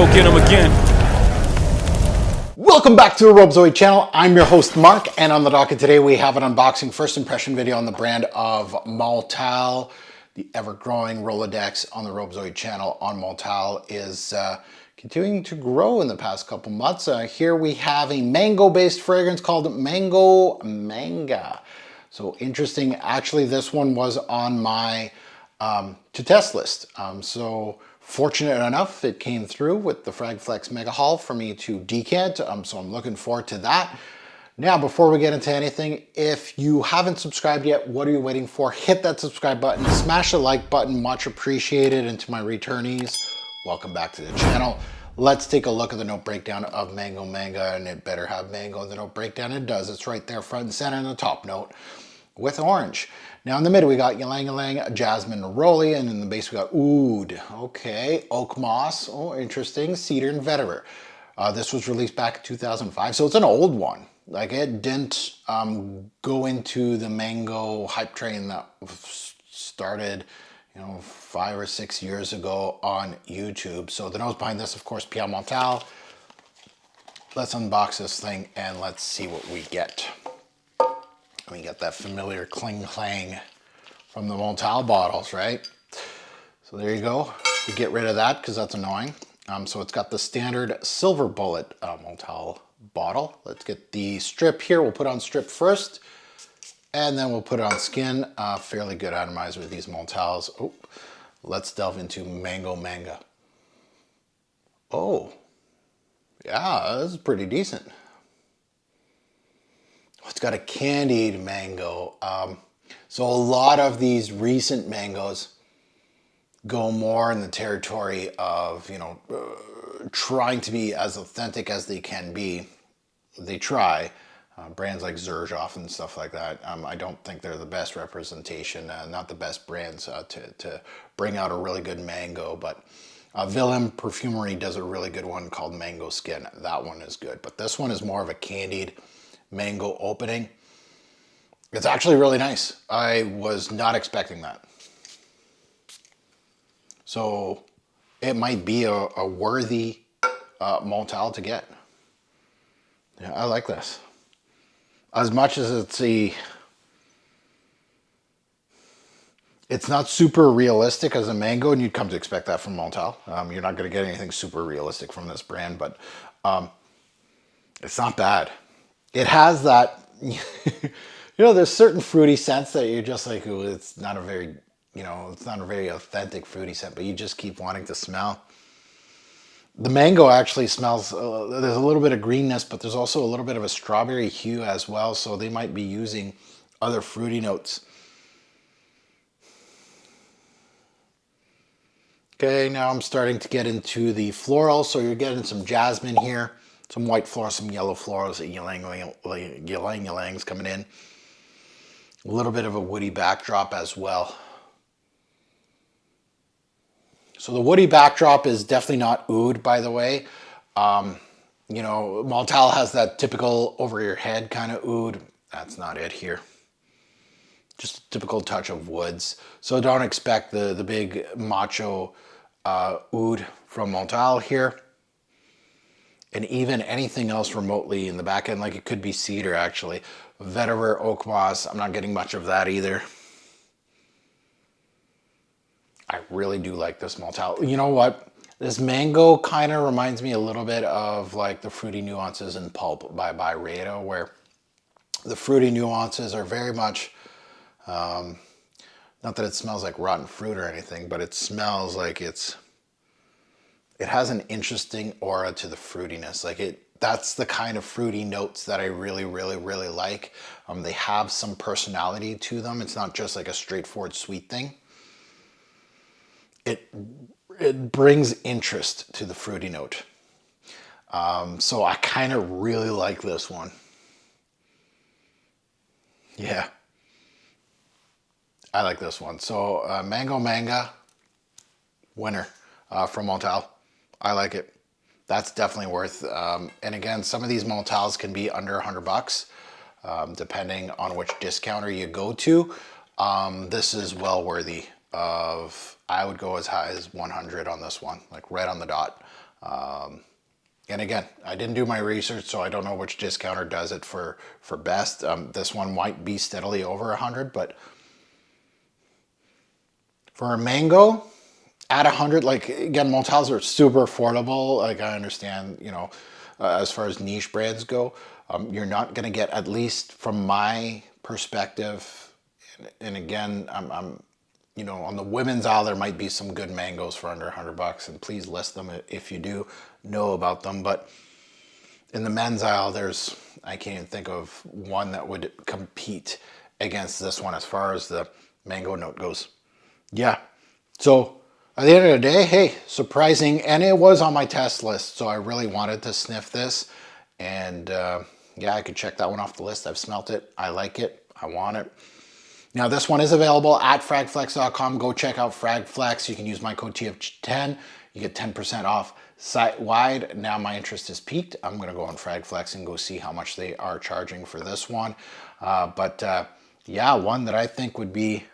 go get him again. Welcome back to the Robezoid channel. I'm your host Mark, and on the docket today we have an unboxing first impression video on the brand of Montale. The ever-growing Rolodex on the Robezoid channel on Montale is continuing to grow in the past couple months. Here we have a mango-based fragrance called Manga. So interesting. Actually, this one was on my to test list. So fortunate enough, it came through with the Fragflex Mega Haul for me to decant. So I'm looking forward to that. Now, before we get into anything, if you haven't subscribed yet, what are you waiting for? Hit that subscribe button, smash the like button, much appreciated. And to my returnees, welcome back to the channel. Let's take a look at the note breakdown of Manga, and it better have mango in the note breakdown. It does. It's right there front and center in the top note with orange. Now in the middle we got ylang ylang, jasmine, neroli, and in the base we got oud. Okay, oak moss. Oh, interesting. Cedar and vetiver. This was released back in 2005, so it's an old one. Like, it didn't go into the mango hype train that started, 5 or 6 years ago on YouTube. So the nose behind this, of course, Pierre Montale. Let's unbox this thing and let's see what we get. We get that familiar cling clang from the Montale bottles, right? So there you go. We get rid of that because that's annoying. So it's got the standard silver bullet Montale bottle. Let's get the strip here. We'll put on strip first, and then we'll put it on skin. Fairly good atomizer with these Montales. Oh, let's delve into Manga. Oh, yeah, this is pretty decent. It's got a candied mango. So a lot of these recent mangoes go more in the territory of, trying to be as authentic as they can be. They try. Brands like Xerjoff and stuff like that. I don't think they're the best representation, not the best brands to bring out a really good mango, but Willem Perfumery does a really good one called Mango Skin. That one is good, but this one is more of a candied mango opening. It's actually really nice. I was not expecting that. So it might be a worthy Montale to get. Yeah, I like this. As much as it's not super realistic as a mango, and you'd come to expect that from Montale. You're not going to get anything super realistic from this brand, but it's not bad. It has that, there's certain fruity scents that you're just like, ooh, it's not a very, it's not a very authentic fruity scent, but you just keep wanting to smell. The mango actually smells, there's a little bit of greenness, but there's also a little bit of a strawberry hue as well, so they might be using other fruity notes. Okay, now I'm starting to get into the floral, so you're getting some jasmine here. Some white florals, some yellow florals, ylang ylangs coming in. A little bit of a woody backdrop as well. So the woody backdrop is definitely not oud, by the way. Montale has that typical over your head kind of oud. That's not it here. Just a typical touch of woods. So don't expect the big macho oud from Montale here. And even anything else remotely in the back end, like it could be cedar actually. Vetiver, oak moss, I'm not getting much of that either. I really do like this Montale. You know what? This mango kind of reminds me a little bit of like the Fruity Nuances in Pulp by Byredo, where the fruity nuances are very much, not that it smells like rotten fruit or anything, but it smells like it has an interesting aura to the fruitiness. That's the kind of fruity notes that I really, really, really like. They have some personality to them. It's not just like a straightforward sweet thing. It brings interest to the fruity note. So I kind of really like this one. Yeah. I like this one. So Manga, winner from Montale. I like it. That's definitely worth. And again, some of these Montales can be under $100, depending on which discounter you go to. This is well worthy of. I would go as high as 100 on this one, like right on the dot. And again, I didn't do my research, so I don't know which discounter does it for best. This one might be steadily over 100, but for a mango, at 100, like again, Montales are super affordable. Like I understand, you know, as far as niche brands go, you're not going to get, at least from my perspective. And again, I'm, you know, on the women's aisle, there might be some good mangoes for under 100 bucks, and please list them if you do know about them. But in the men's aisle, there's, I can't even think of one that would compete against this one as far as the mango note goes. Yeah. So at the end of the day, hey, surprising. And it was on my test list. So I really wanted to sniff this. And yeah, I could check that one off the list. I've smelt it. I like it. I want it. Now, this one is available at fragflex.com. Go check out Fragflex. You can use my code TF10. You get 10% off site-wide. Now my interest is piqued. I'm going to go on Fragflex and go see how much they are charging for this one. Yeah, one that I think would be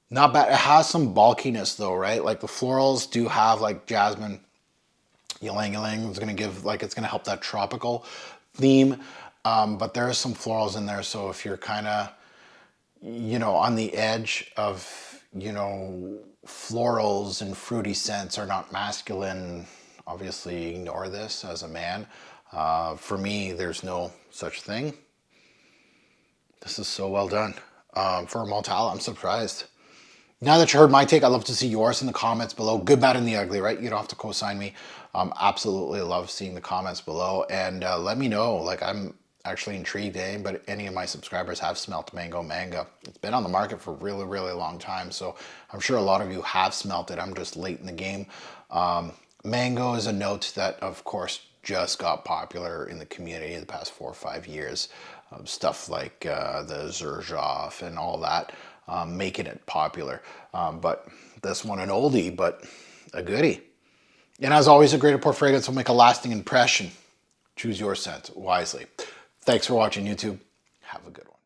not bad. It has some bulkiness though, right? Like the florals do have like jasmine, ylang ylang. It's going to give, like, it's going to help that tropical theme. But there are some florals in there. So if you're kind of, you know, on the edge of, you know, florals and fruity scents are not masculine, obviously ignore this as a man. For me, there's no such thing. This is so well done. For a Montale, I'm surprised. Now that you heard my take, I'd love to see yours in the comments below. Good, bad, and the ugly, right? You don't have to co-sign me. Absolutely love seeing the comments below. And let me know, like, I'm actually intrigued, but any of my subscribers have smelt Manga. It's been on the market for a really, really long time, so I'm sure a lot of you have smelt it. I'm just late in the game. Mango is a note that, of course, just got popular in the community in the past 4 or 5 years. Stuff like the Zerjoff and all that, making it popular. But this one, an oldie, but a goodie. And as always, a great pour fragrance will make a lasting impression. Choose your scent wisely. Thanks for watching, YouTube. Have a good one.